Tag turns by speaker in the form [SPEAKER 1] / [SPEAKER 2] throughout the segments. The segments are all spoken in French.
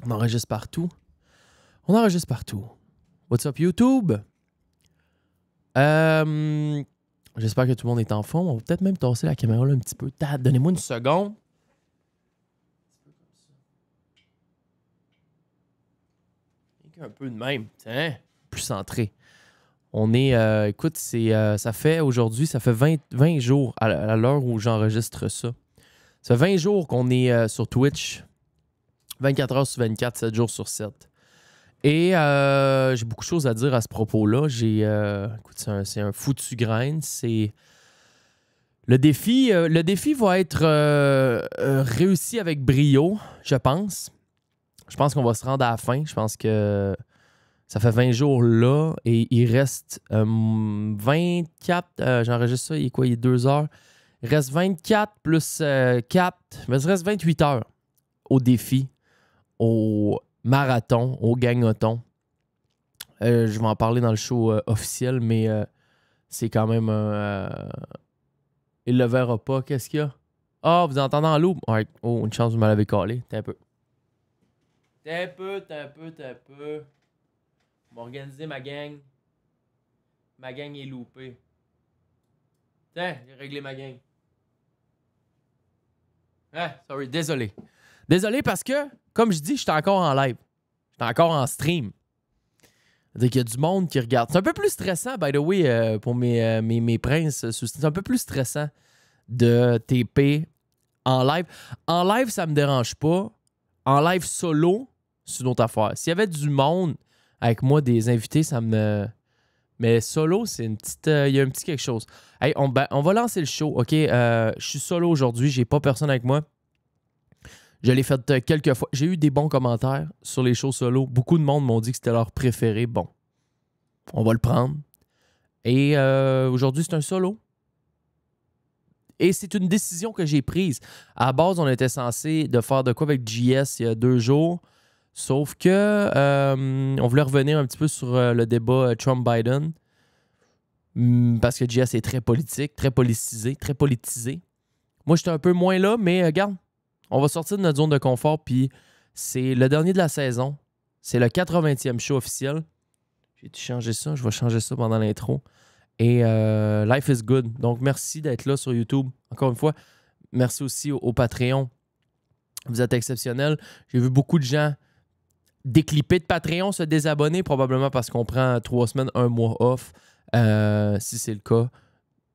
[SPEAKER 1] On enregistre partout. On enregistre partout. What's up, YouTube? J'espère que tout le monde est en forme. On va peut-être même tasser la caméra là un petit peu. Donnez-moi une seconde. Un peu de même. Tiens, plus centré. On est... écoute, ça fait aujourd'hui, ça fait 20 jours à l'heure où j'enregistre ça. Ça fait 20 jours qu'on est sur Twitch. 24 heures sur 24, 7 jours sur 7. Et j'ai beaucoup de choses à dire à ce propos-là. Écoute, c'est un foutu grain. C'est... Le défi va être réussi avec brio, je pense. Je pense qu'on va se rendre à la fin. Je pense que ça fait 20 jours là et il reste 24. J'enregistre ça, il est quoi? Il est 2 heures. Il reste 24 plus 4. Mais il reste 28 heures au défi, au marathon, au gagnoton. Je vais en parler dans le show officiel, mais c'est quand même un... il le verra pas. Qu'est-ce qu'il y a? Ah, vous entendez en loup? Ouais. Oh, une chance, vous me l'avez collé. T'es un peu. On va organiser ma gang. Ma gang est loupée. Tiens, j'ai réglé ma gang. Ah, sorry, désolé. Désolé parce que, comme je dis, je suis encore en live. Je suis encore en stream. C'est-à-dire qu'il y a du monde qui regarde. C'est un peu plus stressant, by the way, pour mes princes. C'est un peu plus stressant de TP en live. En live, ça me dérange pas. En live solo, c'est une autre affaire. S'il y avait du monde avec moi, des invités, ça me... Mais solo, c'est une petite... il y a un petit quelque chose. Hey, on va lancer le show, OK? Je suis solo aujourd'hui, j'ai pas personne avec moi. Je l'ai fait quelques fois. J'ai eu des bons commentaires sur les shows solo. Beaucoup de monde m'ont dit que c'était leur préféré. Bon, on va le prendre. Et aujourd'hui, c'est un solo. Et c'est une décision que j'ai prise. À la base, on était censé de faire de quoi avec JS il y a 2 jours. Sauf que on voulait revenir un petit peu sur le débat Trump-Biden. Parce que JS est très politique, très politisé, très politisé. Moi, j'étais un peu moins là, mais regarde, on va sortir de notre zone de confort. Puis c'est le dernier de la saison. C'est le 80e show officiel. J'ai changé ça. Je vais changer ça pendant l'intro. Et life is good. Donc, merci d'être là sur YouTube. Encore une fois, merci aussi au Patreon. Vous êtes exceptionnels. J'ai vu beaucoup de gens déclipper de Patreon, se désabonner, probablement parce qu'on prend 3 semaines, 1 mois off. Si c'est le cas,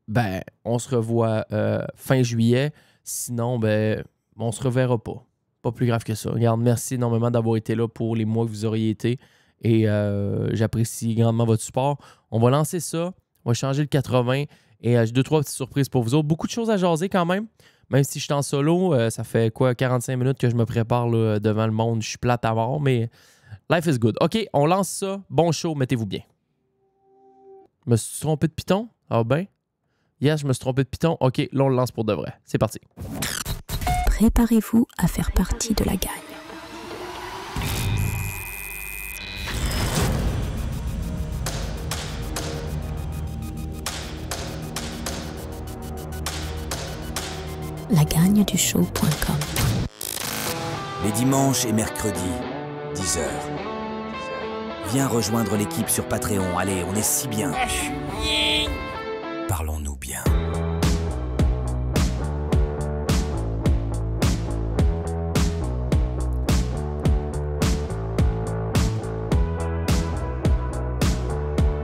[SPEAKER 1] ben, on se revoit fin juillet. Sinon, ben, on se reverra pas. Pas plus grave que ça. Regarde, merci énormément d'avoir été là pour les mois que vous auriez été. Et j'apprécie grandement votre support. On va lancer ça. On va changer le 80. Et j'ai 2-3 petites surprises pour vous autres. Beaucoup de choses à jaser quand même. Même si je suis en solo, ça fait quoi, 45 minutes que je me prépare là, devant le monde. Je suis plate à mort, mais life is good. OK, on lance ça. Bon show, mettez-vous bien. Je me suis trompé de piton? Ah ben? Yes, je me suis trompé de piton. OK, là, on le lance pour de vrai. C'est parti.
[SPEAKER 2] Préparez-vous à faire partie de la gagne. LagagneduShow.com.
[SPEAKER 3] Les dimanches et mercredis, 10h. Viens rejoindre l'équipe sur Patreon. Allez, on est si bien. Parlons-nous bien.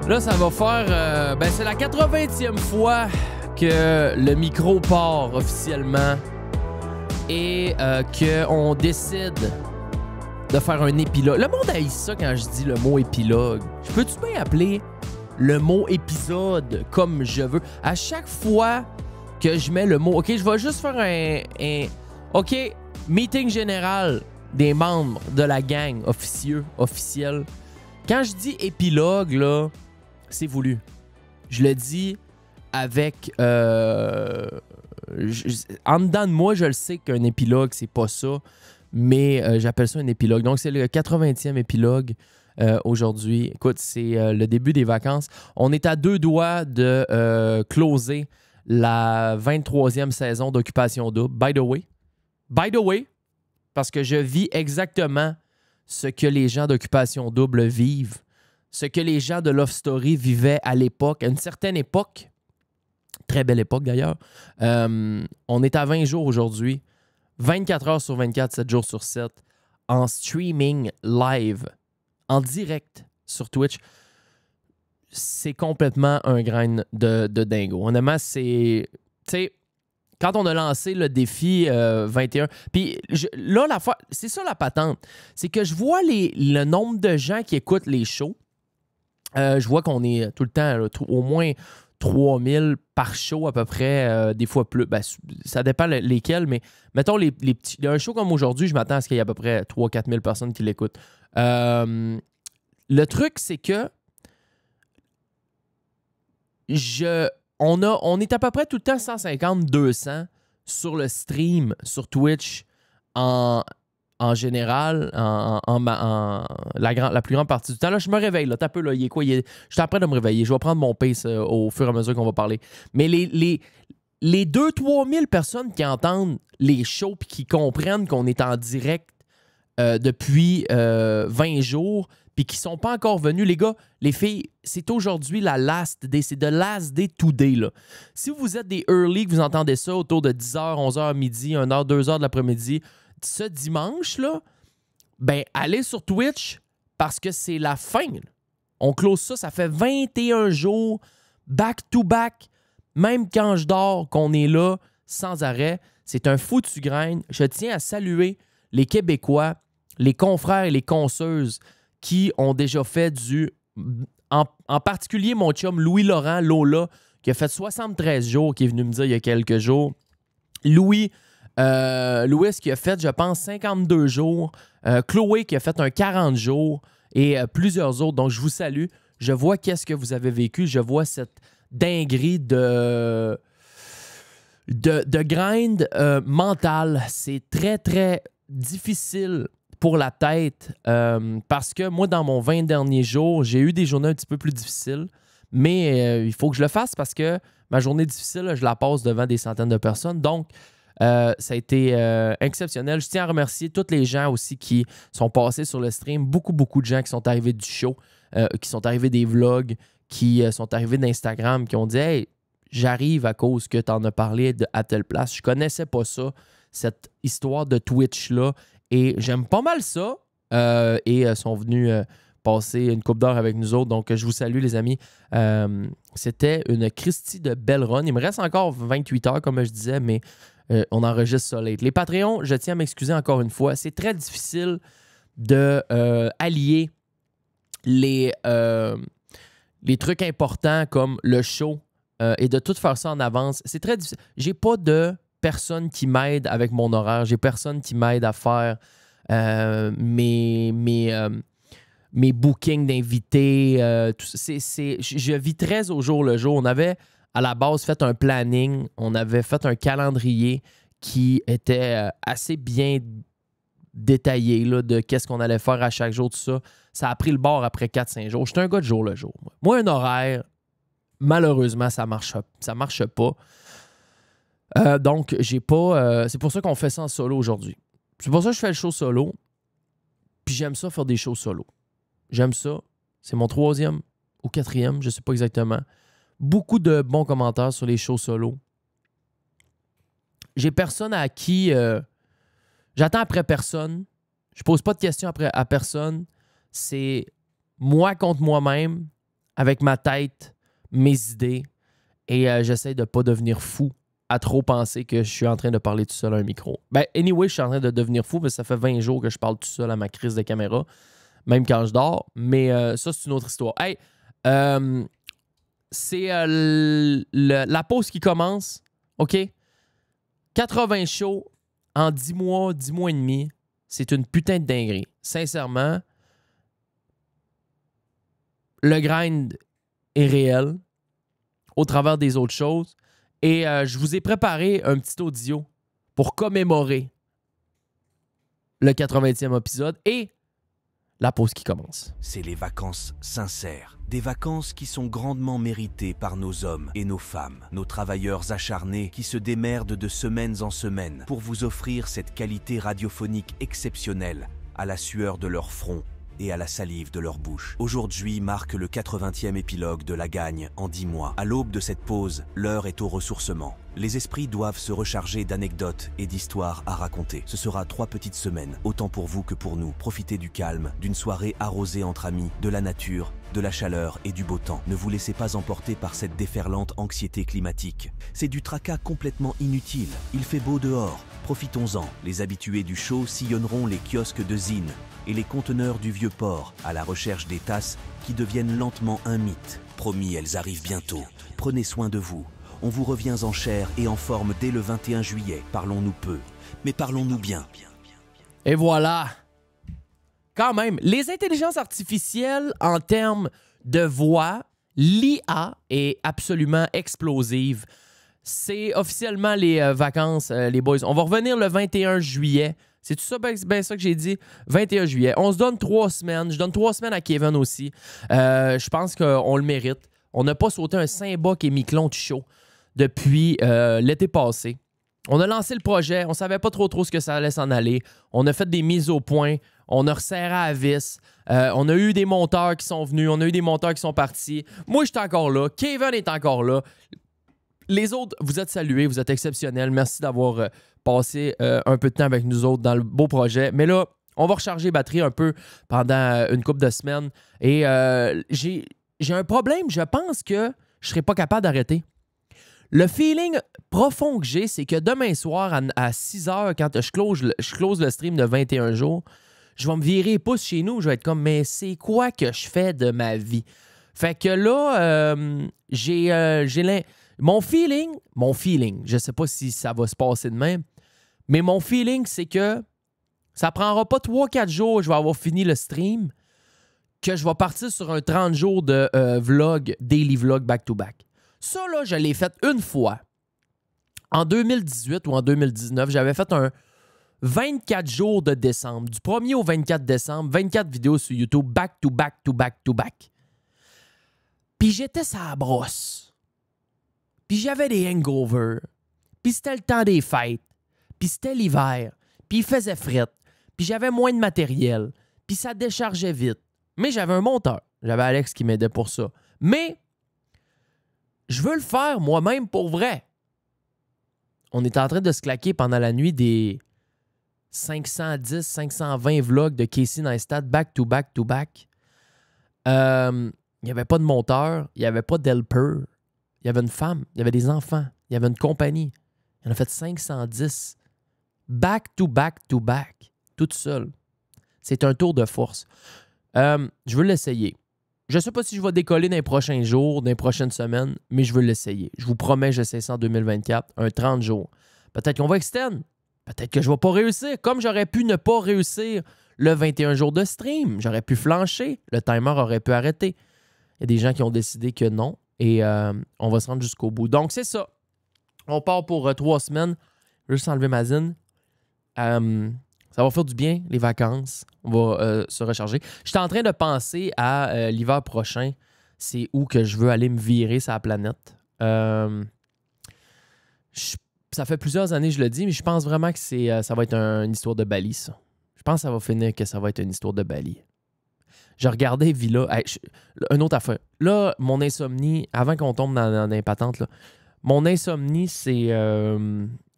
[SPEAKER 1] Là, ça va faire... c'est la 80e fois que le micro part officiellement et qu'on décide de faire un épilogue. Le monde haït ça quand je dis le mot épilogue. Je peux-tu bien appeler le mot épisode comme je veux? À chaque fois que je mets le mot... OK, je vais juste faire un OK, meeting général des membres de la gang officiel. Quand je dis épilogue, là, c'est voulu. Je le dis avec... en dedans de moi, je le sais qu'un épilogue, c'est pas ça. Mais j'appelle ça un épilogue. Donc, c'est le 80e épilogue aujourd'hui. Écoute, c'est le début des vacances. On est à 2 doigts de closer la 23e saison d'Occupation Double. By the way, parce que je vis exactement ce que les gens d'Occupation Double vivent, ce que les gens de Love Story vivaient à l'époque, à une certaine époque, très belle époque d'ailleurs. On est à 20 jours aujourd'hui, 24 heures sur 24, 7 jours sur 7, en streaming live, en direct sur Twitch. C'est complètement un grain de dingo. Honnêtement, c'est... Tu sais, quand on a lancé le défi 21... Puis là, c'est ça la patente. C'est que je vois le nombre de gens qui écoutent les shows. Je vois qu'on est tout le temps là, au moins 3000 par show à peu près, des fois plus. Ben, ça dépend lesquels, mais mettons les petits. Un show comme aujourd'hui, je m'attends à ce qu'il y ait à peu près 3-4 000 personnes qui l'écoutent. Le truc, c'est que on est à peu près tout le temps 150-200 sur le stream, sur Twitch, en général, la plus grande partie du temps. Là, je me réveille. Là, t'as peu, là, il est quoi? Je suis en train de me réveiller. Je vais prendre mon pace au fur et à mesure qu'on va parler. Mais les 2-3 000 personnes qui entendent les shows et qui comprennent qu'on est en direct depuis 20 jours puis qui sont pas encore venus, les gars, les filles, c'est aujourd'hui la last day. C'est the last day today, là. Si vous êtes des early, que vous entendez ça autour de 10h, 11h, midi, 1h, 2h de l'après-midi, ce dimanche-là, ben, allez sur Twitch parce que c'est la fin. Là. On close ça, ça fait 21 jours, back-to-back, même quand je dors, qu'on est là sans arrêt. C'est un foutu grain. Je tiens à saluer les Québécois, les confrères et les consoeuses qui ont déjà fait en particulier mon chum Louis-Laurent Lola, qui a fait 73 jours, qui est venu me dire il y a quelques jours. Louis qui a fait, je pense, 52 jours. Chloé qui a fait un 40 jours et plusieurs autres. Donc, je vous salue. Je vois qu'est-ce que vous avez vécu. Je vois cette dinguerie de grind mental. C'est très, très difficile pour la tête parce que moi, dans mon 20 derniers jours, j'ai eu des journées un petit peu plus difficiles. Mais il faut que je le fasse parce que ma journée difficile, je la passe devant des centaines de personnes. Donc, ça a été exceptionnel. Je tiens à remercier tous les gens aussi qui sont passés sur le stream. Beaucoup de gens qui sont arrivés du show, qui sont arrivés des vlogs, qui sont arrivés d'Instagram, qui ont dit « Hey, j'arrive à cause que tu en as parlé à telle place. » Je connaissais pas ça, cette histoire de Twitch-là. Et j'aime pas mal ça. Et sont venus passer une couple d'heures avec nous autres. Donc, je vous salue, les amis. C'était une Christie de belle run. Il me reste encore 28 heures, comme je disais, mais on enregistre ça late. Les Patreons, je tiens à m'excuser encore une fois. C'est très difficile de allier les trucs importants comme le show et de tout faire ça en avance. C'est très difficile. J'ai pas de personne qui m'aide avec mon horaire. J'ai personne qui m'aide à faire mes bookings d'invités. Je vis très au jour le jour. On avait à la base fait un planning. On avait fait un calendrier qui était assez bien détaillé là, de qu'est-ce qu'on allait faire à chaque jour, tout ça. Ça a pris le bord après 4-5 jours. J'étais un gars de jour le jour. Moi, un horaire, malheureusement, ça marche pas. Donc, j'ai pas... c'est pour ça qu'on fait ça en solo aujourd'hui. C'est pour ça que je fais le show solo. Puis j'aime ça faire des shows solo. J'aime ça. C'est mon 3e ou 4e, je sais pas exactement. Beaucoup de bons commentaires sur les shows solo. J'ai personne à qui... j'attends après personne. Je pose pas de questions à personne. C'est moi contre moi-même, avec ma tête, mes idées. Et j'essaie de pas devenir fou à trop penser que je suis en train de parler tout seul à un micro. Ben, anyway, je suis en train de devenir fou parce que ça fait 20 jours que je parle tout seul à ma crise de caméra, même quand je dors. Mais ça, c'est une autre histoire. Hey, c'est la pause qui commence. OK? 80 shows en 10 mois, 10 mois et demi. C'est une putain de dinguerie. Sincèrement, le grind est réel au travers des autres choses. Et je vous ai préparé un petit audio pour commémorer le 80e épisode et la pause qui commence.
[SPEAKER 3] C'est les vacances sincères. Des vacances qui sont grandement méritées par nos hommes et nos femmes, nos travailleurs acharnés qui se démerdent de semaines en semaine pour vous offrir cette qualité radiophonique exceptionnelle à la sueur de leur front et à la salive de leur bouche. Aujourd'hui marque le 80e épilogue de La Gagne en 10 mois. À l'aube de cette pause, l'heure est au ressourcement. Les esprits doivent se recharger d'anecdotes et d'histoires à raconter. Ce sera 3 petites semaines, autant pour vous que pour nous. Profitez du calme, d'une soirée arrosée entre amis, de la nature, de la chaleur et du beau temps. Ne vous laissez pas emporter par cette déferlante anxiété climatique. C'est du tracas complètement inutile. Il fait beau dehors, profitons-en. Les habitués du show sillonneront les kiosques de Zine et les conteneurs du vieux port à la recherche des tasses qui deviennent lentement un mythe. Promis, elles arrivent bientôt. Prenez soin de vous. On vous revient en chair et en forme dès le 21 juillet. Parlons-nous peu, mais parlons-nous bien.
[SPEAKER 1] Et voilà. Quand même, les intelligences artificielles en termes de voix, l'IA est absolument explosive. C'est officiellement les vacances, les boys. On va revenir le 21 juillet. C'est tout ça, ben ça que j'ai dit? 21 juillet. On se donne 3 semaines. Je donne 3 semaines à Kevin aussi. Je pense qu'on le mérite. On n'a pas sauté un Saint-Boc et Miquelon de show depuis l'été passé. On a lancé le projet. On savait pas trop ce que ça allait s'en aller. On a fait des mises au point. On a resserré à vis. On a eu des monteurs qui sont venus. On a eu des monteurs qui sont partis. Moi, j'étais encore là. Kevin est encore là. Les autres, vous êtes salués. Vous êtes exceptionnels. Merci d'avoir passé un peu de temps avec nous autres dans le beau projet. Mais là, on va recharger batterie un peu pendant une couple de semaines. Et j'ai un problème. Je pense que je serai pas capable d'arrêter. Le feeling profond que j'ai, c'est que demain soir, à 6 h, quand je close le stream de 21 jours, je vais me virer pouce chez nous. Je vais être comme, mais c'est quoi que je fais de ma vie? Fait que là, mon feeling, je sais pas si ça va se passer de même, mais mon feeling, c'est que ça prendra pas 3-4 jours, je vais avoir fini le stream, que je vais partir sur un 30 jours de vlog, daily vlog back-to-back. Ça, là, je l'ai fait une fois. En 2018 ou en 2019, j'avais fait un 24 jours de décembre. Du 1er au 24 décembre, 24 vidéos sur YouTube, back-to-back. Puis j'étais sur la brosse. Puis j'avais des hangovers. Puis c'était le temps des fêtes. Puis c'était l'hiver. Puis il faisait fret. Puis j'avais moins de matériel. Puis ça déchargeait vite. Mais j'avais un monteur. J'avais Alex qui m'aidait pour ça. Mais je veux le faire moi-même pour vrai. On est en train de se claquer pendant la nuit des 510, 520 vlogs de Casey Neistat back-to-back. Il n'y avait pas de monteur, il n'y avait pas d'helper. Il y avait une femme, il y avait des enfants, il y avait une compagnie. Il en a fait 510. Back-to-back, toute seule. C'est un tour de force. Je veux l'essayer. Je ne sais pas si je vais décoller dans les prochains jours, dans les prochaines semaines, mais je veux l'essayer. Je vous promets, j'essaie ça en 2024, un 30 jours. Peut-être qu'on va extend. Peut-être que je ne vais pas réussir. Comme j'aurais pu ne pas réussir le 21 jours de stream. J'aurais pu flancher. Le timer aurait pu arrêter. Il y a des gens qui ont décidé que non. Et on va se rendre jusqu'au bout. Donc, c'est ça. On part pour 3 semaines. Je vais juste enlever ma zine. Ça va faire du bien, les vacances. On va se recharger. J'étais en train de penser à l'hiver prochain. C'est où que je veux aller me virer sur la planète. Ça fait plusieurs années que je le dis, mais je pense vraiment que ça va être une histoire de Bali, ça. Je pense que ça va finir que ça va être une histoire de Bali. Je regardais Villa. Une autre affaire. Là, mon insomnie, avant qu'on tombe dans les patentes, là, mon insomnie, c'est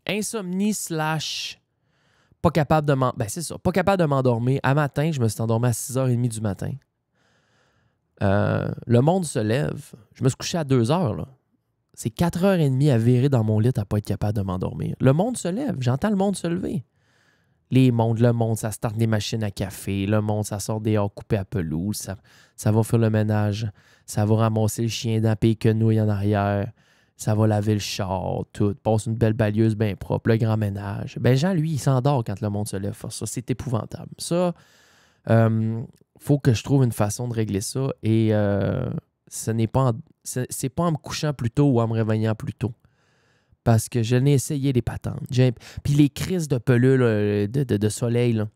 [SPEAKER 1] insomnie / pas capable de c'est ça, pas capable de m'endormir. À matin, je me suis endormi à 6h30 du matin. Le monde se lève. Je me suis couché à 2h, là. C'est 4h30 à virer dans mon lit à pas être capable de m'endormir. Le monde se lève. J'entends le monde se lever. Le monde, ça starte des machines à café. Le monde, ça sort des hors coupés à pelouse. Ça va faire le ménage. Ça va ramasser le chien dans les quenouilles en arrière. Ça va laver le char, tout. Passe une belle balieuse bien propre. Le grand ménage. Ben Jean, lui, il s'endort quand le monde se lève. Ça, c'est épouvantable. Ça, faut que je trouve une façon de régler ça. Et c'est pas en me couchant plus tôt ou en me réveillant plus tôt. Parce que je n'ai essayé les patentes. Puis les crises de pelules de soleil, là,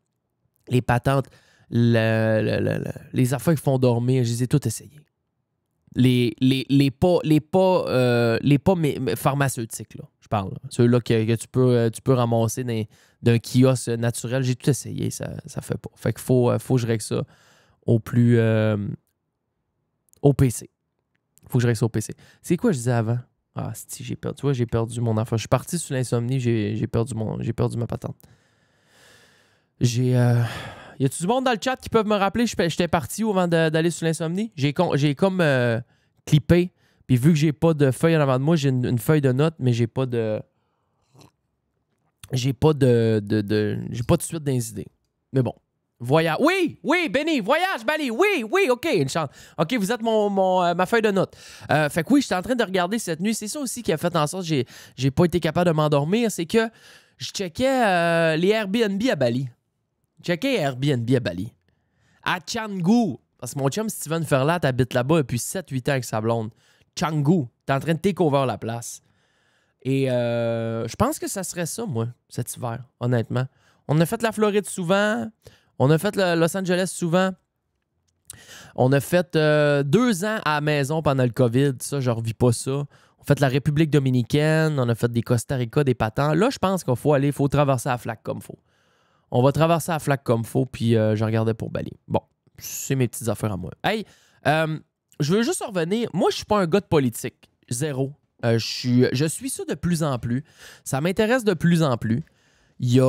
[SPEAKER 1] les patentes, les affaires qui font dormir, je les ai toutes essayées. Les pas pharmaceutiques, là. je parle. Ceux-là que tu peux ramasser d'un kiosque naturel. J'ai tout essayé, ça fait pas. Fait qu'il faut que je règle ça au plus... au PC. Faut que je règle ça au PC. C'est quoi je disais avant? Ah, si, j'ai perdu. Tu vois, j'ai perdu mon affaire. Je suis parti sur l'insomnie, j'ai perdu ma patente. Y a-tu du monde dans le chat qui peuvent me rappeler j'étais parti où avant d'aller sur l'insomnie? J'ai comme clippé. Puis vu que j'ai pas de feuille en avant de moi, j'ai une feuille de notes, mais j'ai pas de suite dans les idées. Mais bon. Voyage. Oui, Benny, voyage, Bali. Oui, OK, une chance. OK, vous êtes ma feuille de notes. Fait que oui, j'étais en train de regarder cette nuit. C'est ça aussi qui a fait en sorte que j'ai pas été capable de m'endormir. C'est que je checkais les Airbnb à Bali. À Canggu. Parce que mon chum Steven Ferlat habite là-bas depuis 7-8 ans avec sa blonde. Canggu. T'es en train de take over la place. Et je pense que ça serait ça, moi, cet hiver, honnêtement. On a fait la Floride souvent. On a fait Los Angeles souvent. On a fait 2 ans à la maison pendant le COVID. Ça, je ne revis pas ça. On a fait la République dominicaine. On a fait des Costa Rica, des patents. Là, je pense qu'il faut traverser la flaque comme il faut. On va traverser la flaque comme il faut, puis je regardais pour Bali. Bon, c'est mes petites affaires à moi. Hey, je veux juste revenir. Moi, je suis pas un gars de politique. Zéro. Je suis ça de plus en plus. Ça m'intéresse de plus en plus. J'essaie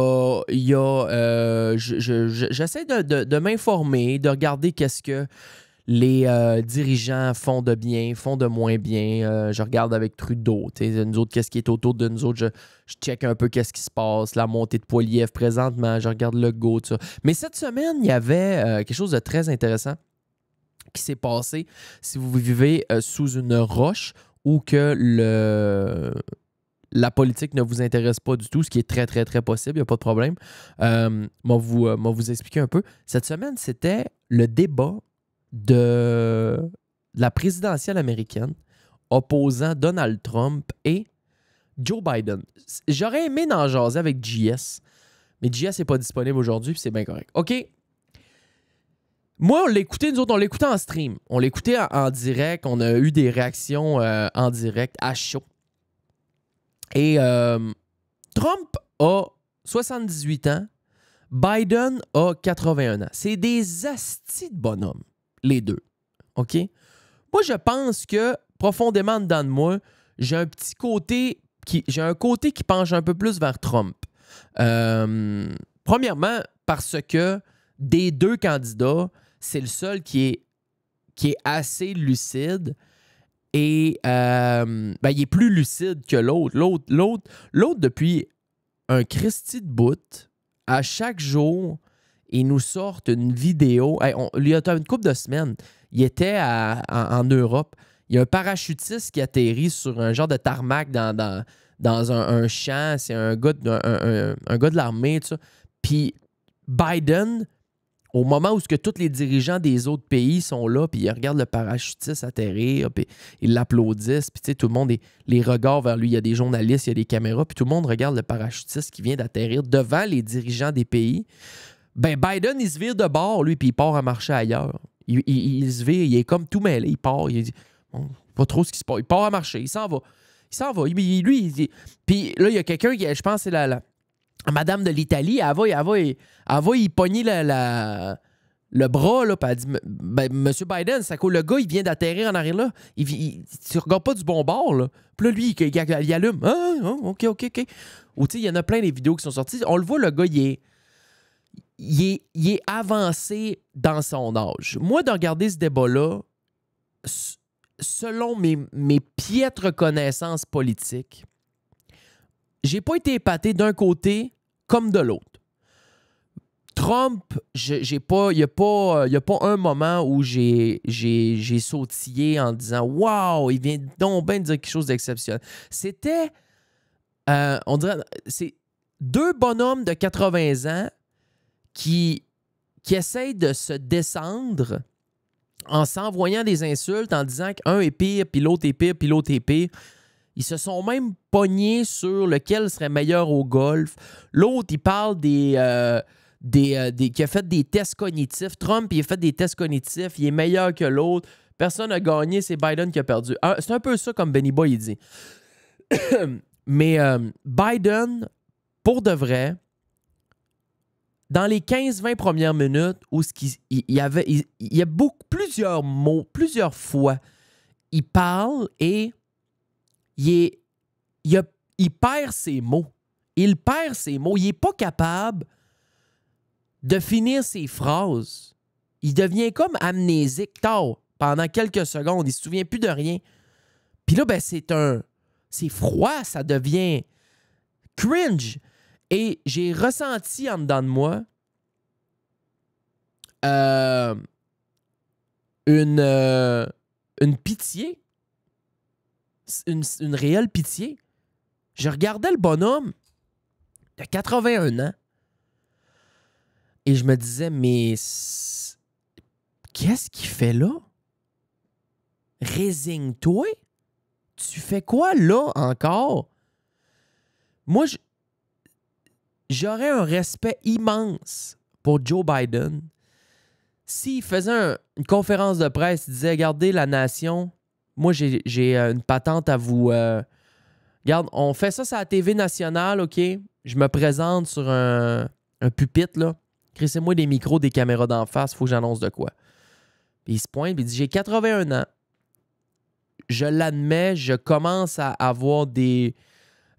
[SPEAKER 1] de m'informer, de regarder qu'est-ce que les dirigeants font de bien, font de moins bien. Je regarde avec Trudeau. Nous autres, qu'est-ce qui est autour de nous autres? Je check un peu qu'est-ce qui se passe, la montée de Poilievre présentement. Je regarde le go, tout ça. Mais cette semaine, il y avait quelque chose de très intéressant qui s'est passé si vous vivez sous une roche ou que la politique ne vous intéresse pas du tout, ce qui est très, très, très possible, il n'y a pas de problème. Vous expliquer un peu. Cette semaine, c'était le débat de la présidentielle américaine opposant Donald Trump et Joe Biden. J'aurais aimé en jaser avec JS, mais JS n'est pas disponible aujourd'hui, puis c'est bien correct. OK. Moi, nous autres, on l'écoutait en stream. On l'écoutait en direct. On a eu des réactions en direct à chaud. Et Trump a 78 ans. Biden a 81 ans. C'est des astis de bonhommes, les deux. OK? Moi, je pense que, profondément dedans de moi, j'ai un côté qui penche un peu plus vers Trump. Premièrement, parce que des deux candidats, c'est le seul qui est assez lucide et il est plus lucide que l'autre. L'autre, depuis un Christy de bout, à chaque jour, il nous sort une vidéo. Il y a une couple de semaines, il était en Europe. Il y a un parachutiste qui atterrit sur un genre de tarmac dans un champ. C'est un gars de l'armée, tout ça. Puis Biden, au moment où tous les dirigeants des autres pays sont là, puis ils regardent le parachutiste atterrir, puis ils l'applaudissent, puis tout le monde, les regards vers lui, il y a des journalistes, il y a des caméras, puis tout le monde regarde le parachutiste qui vient d'atterrir devant les dirigeants des pays. Ben Biden, il se vire de bord, lui, puis il part à marcher ailleurs. Il se vire, il est comme tout mêlé, il part, il dit, bon, pas trop ce qui se passe, il part à marcher, il s'en va. Puis là, il y a quelqu'un qui, je pense, c'est la madame de l'Italie, elle va y pogner le bras, là, puis elle dit, Monsieur Biden, ça coule, le gars, il vient d'atterrir en arrière là. Tu ne regardes pas du bon bord, là. Puis là, lui, il allume. OK. Ou tu sais, il y en a plein des vidéos qui sont sorties. On le voit, le gars, il est avancé dans son âge. Moi, de regarder ce débat-là, selon mes piètres connaissances politiques, j'ai pas été épaté d'un côté comme de l'autre. Trump, il n'y a pas un moment où j'ai sautillé en disant « Wow, il vient donc bien de dire quelque chose d'exceptionnel. » C'était, on dirait, c'est deux bonhommes de 80 ans qui essayent de se descendre en s'envoyant des insultes, en disant qu'un est pire, puis l'autre est pire, puis l'autre est pire. Ils se sont même pognés sur lequel serait meilleur au golf. L'autre, il parle qui a fait des tests cognitifs. Trump, il a fait des tests cognitifs. Il est meilleur que l'autre. Personne n'a gagné. C'est Biden qui a perdu. C'est un peu ça comme Benny Boy, il dit. Mais Biden, pour de vrai, dans les 15-20 premières minutes, où il y a plusieurs mots, plusieurs fois, il parle et il perd ses mots. Il perd ses mots. Il n'est pas capable de finir ses phrases. Il devient comme amnésique tard pendant quelques secondes. Il ne se souvient plus de rien. Puis là, ben, c'est froid, ça devient cringe. Et j'ai ressenti en dedans de moi une pitié. Une réelle pitié. Je regardais le bonhomme de 81 ans et je me disais, mais qu'est-ce qu'il fait là? Résigne-toi. Tu fais quoi là encore? Moi, j'aurais un respect immense pour Joe Biden s'il faisait une conférence de presse, il disait, regardez la nation, moi j'ai une patente à vous... regarde, on fait ça sur la TV nationale, OK? Je me présente sur un pupitre, là. Crissez-moi des micros, des caméras d'en face, il faut que j'annonce de quoi. Puis il se pointe, puis il dit, j'ai 81 ans. Je l'admets, je commence à avoir des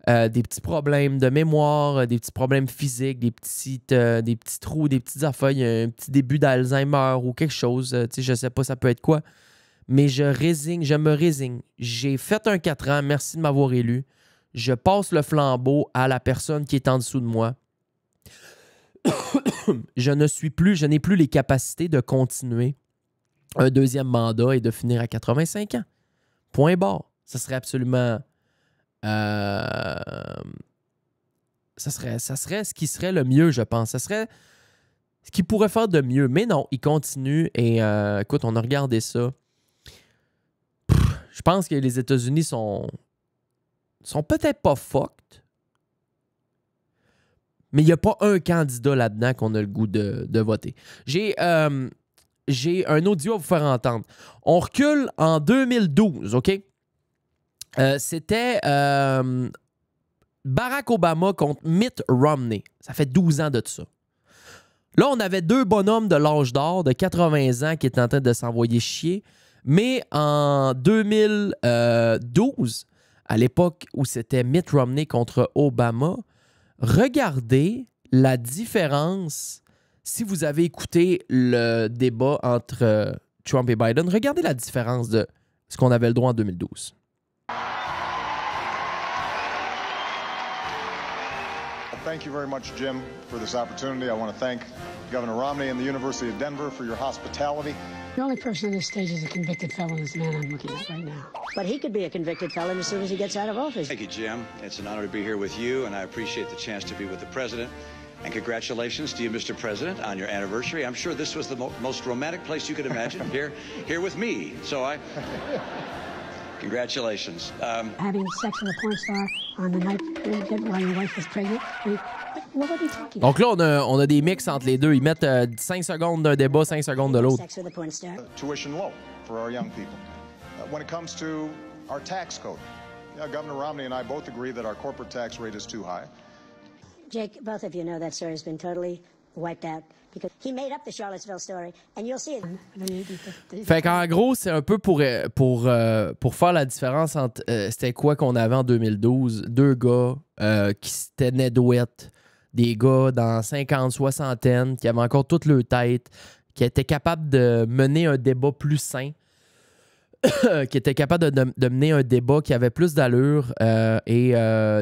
[SPEAKER 1] petits problèmes de mémoire, des petits problèmes physiques, des petits trous, des petites affaires, il y a un petit début d'Alzheimer ou quelque chose, je sais pas ça peut être quoi. Mais je me résigne. J'ai fait un 4 ans, merci de m'avoir élu. Je passe le flambeau à la personne qui est en dessous de moi. Je n'ai plus les capacités de continuer un deuxième mandat et de finir à 85 ans. Point barre. Ça serait absolument... ça serait ce qui serait le mieux, je pense. Ça serait ce qu'il pourrait faire de mieux. Mais non, il continue et écoute, on a regardé ça. Je pense que les États-Unis sont peut-être pas fucked, mais il n'y a pas un candidat là-dedans qu'on a le goût de voter. J'ai un audio à vous faire entendre. On recule en 2012, OK? C'était Barack Obama contre Mitt Romney. Ça fait 12 ans de ça. Là, on avait deux bonhommes de l'âge d'or de 80 ans qui étaient en train de s'envoyer chier. Mais en 2012, à l'époque où c'était Mitt Romney contre Obama, regardez la différence. Si vous avez écouté le débat entre Trump et Biden, regardez la différence de ce qu'on avait le droit en 2012.
[SPEAKER 4] Thank you very much, Jim, for this opportunity. I want to thank Governor Romney and the University of Denver for your hospitality.
[SPEAKER 5] The only person on this stage is a convicted felon, is the man I'm looking at right now.
[SPEAKER 6] But he could be a convicted felon as soon as he gets out of office.
[SPEAKER 7] Thank you, Jim. It's an honor to be here with you, and I appreciate the chance to be with the President. And congratulations to you, Mr. President, on your anniversary. I'm sure this was the most romantic place you could imagine, here with me. So congratulations.
[SPEAKER 5] Having sex with a porn star on the night while your wife was pregnant. What are you talking
[SPEAKER 1] Donc là, on a des mix entre les deux. Ils mettent 5 secondes d'un débat, 5 secondes de l'autre.
[SPEAKER 6] Sex with a porn star.
[SPEAKER 4] Tuition low for our young people. When it comes to our tax code, Governor Romney and I both agree that our corporate tax rate is too high.
[SPEAKER 6] Jake, both of you know that story has been totally wiped out because he made up the Charlottesville story, and you'll see it.
[SPEAKER 1] Fait qu'en gros, c'est un peu pour faire la différence entre c'était quoi qu'on avait en 2012. Deux gars qui s'étaient nedouettes, des gars dans 50, soixantaine, qui avaient encore toute leur tête, qui étaient capables de mener un débat plus sain, qui étaient capables de mener un débat qui avait plus d'allure et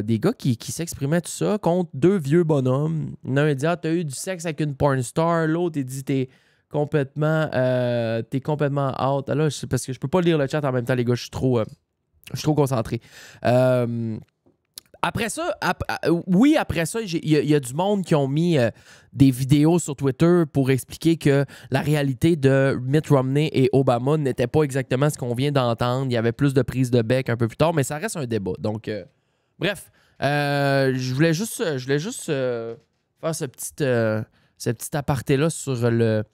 [SPEAKER 1] des gars qui s'exprimaient tout ça contre deux vieux bonhommes. L'un dit « Ah, t'as eu du sexe avec une porn star », l'autre il dit « T'es complètement out ». Là, parce que je peux pas lire le chat en même temps, les gars, je suis trop concentré. Après ça, il y a du monde qui ont mis des vidéos sur Twitter pour expliquer que la réalité de Mitt Romney et Obama n'était pas exactement ce qu'on vient d'entendre. Il y avait plus de prise de bec un peu plus tard, mais ça reste un débat. Donc, bref, je voulais juste faire ce petit aparté-là sur le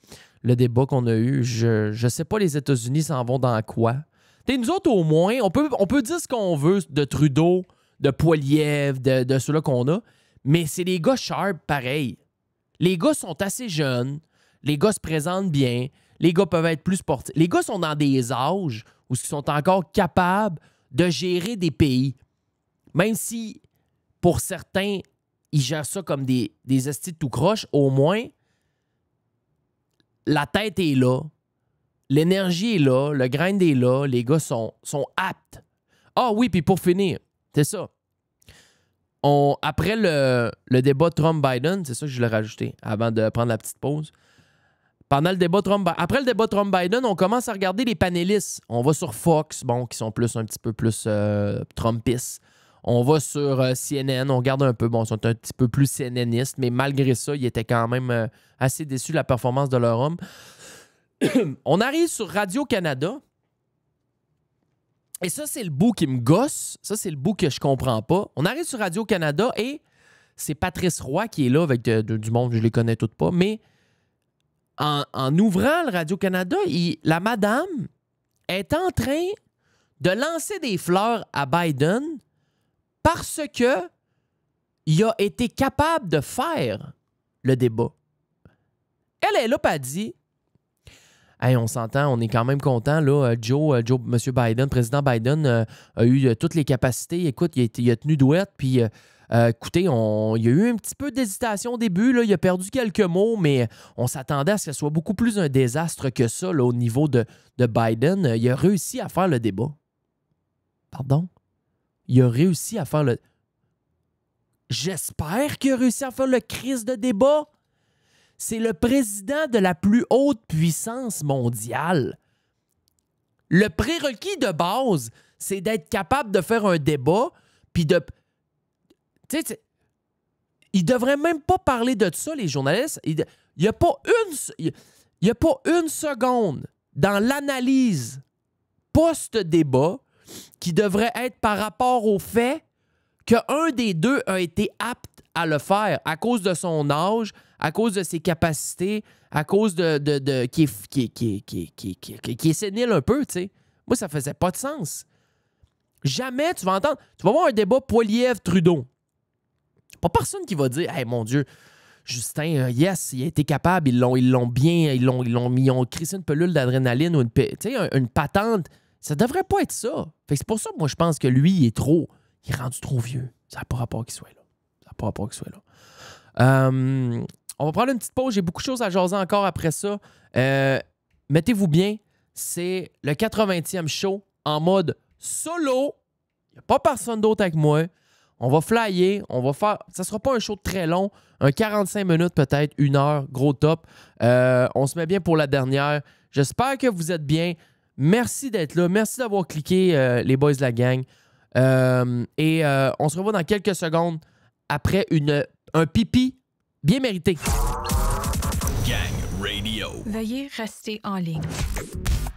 [SPEAKER 1] débat qu'on a eu. Je sais pas les États-Unis s'en vont dans quoi. T'sais, nous autres, au moins, on peut dire ce qu'on veut de Trudeau, Poilievre, de ceux-là qu'on a. Mais c'est des gars sharp, pareil. Les gars sont assez jeunes. Les gars se présentent bien. Les gars peuvent être plus sportifs. Les gars sont dans des âges où ils sont encore capables de gérer des pays. Même si, pour certains, ils gèrent ça comme des estis de tout croche, au moins, la tête est là. L'énergie est là. Le grind est là. Les gars sont aptes. Ah oui, puis pour finir, c'est ça. Après le débat Trump-Biden, c'est ça que je voulais rajouter avant de prendre la petite pause. Après le débat Trump-Biden, on commence à regarder les panélistes. On va sur Fox, qui sont un petit peu plus Trumpistes. On va sur CNN, on regarde un peu. Ils sont un petit peu plus CNNistes, mais malgré ça, ils étaient quand même assez déçus de la performance de leur homme. On arrive sur Radio-Canada. Et ça, c'est le bout qui me gosse. Ça, c'est le bout que je comprends pas. On arrive sur Radio-Canada et c'est Patrice Roy qui est là avec du monde, je les connais toutes pas, mais en ouvrant le Radio-Canada, la madame est en train de lancer des fleurs à Biden parce que il a été capable de faire le débat. Elle est là, pas dit. Hey, on s'entend, on est quand même content. Là, Joe, M. Biden, président Biden, a eu toutes les capacités. Écoute, il a tenu douette, puis écoutez, il y a eu un petit peu d'hésitation au début. Là, il a perdu quelques mots, mais on s'attendait à ce que ce soit beaucoup plus un désastre que ça là, au niveau de Biden. Il a réussi à faire le débat. Pardon? Il a réussi à faire le... J'espère qu'il a réussi à faire le crise de débat. C'est le président de la plus haute puissance mondiale. Le prérequis de base, c'est d'être capable de faire un débat, puis de... Tu sais, ils ne devraient même pas parler de ça, les journalistes. Il n'y a pas une seconde dans l'analyse post-débat qui devrait être par rapport au fait qu'un des deux a été apte à le faire à cause de son âge, à cause de ses capacités, à cause de qui est sénile un peu, tu sais. Moi, ça faisait pas de sens. Jamais tu vas entendre... Tu vas voir un débat Poilievre-Trudeau. Pas personne qui va dire « Hey, mon Dieu, Justin, yes, il a été capable, ils ont crissé une pelule d'adrénaline ou une patente. » Ça devrait pas être ça. Fait que c'est pour ça que moi, je pense que lui, il est rendu trop vieux. Ça n'a pas rapport qu'il soit là. On va prendre une petite pause. J'ai beaucoup de choses à jaser encore après ça. Mettez-vous bien. C'est le 80e show en mode solo. Il n'y a pas personne d'autre avec moi. On va flyer. On va faire... Ça ne sera pas un show très long. Un 45 minutes peut-être. 1 heure. Gros top. On se met bien pour la dernière. J'espère que vous êtes bien. Merci d'être là. Merci d'avoir cliqué, les boys de la gang. On se revoit dans quelques secondes après un pipi bien mérité.
[SPEAKER 8] Gang Radio.
[SPEAKER 2] Veuillez rester en ligne.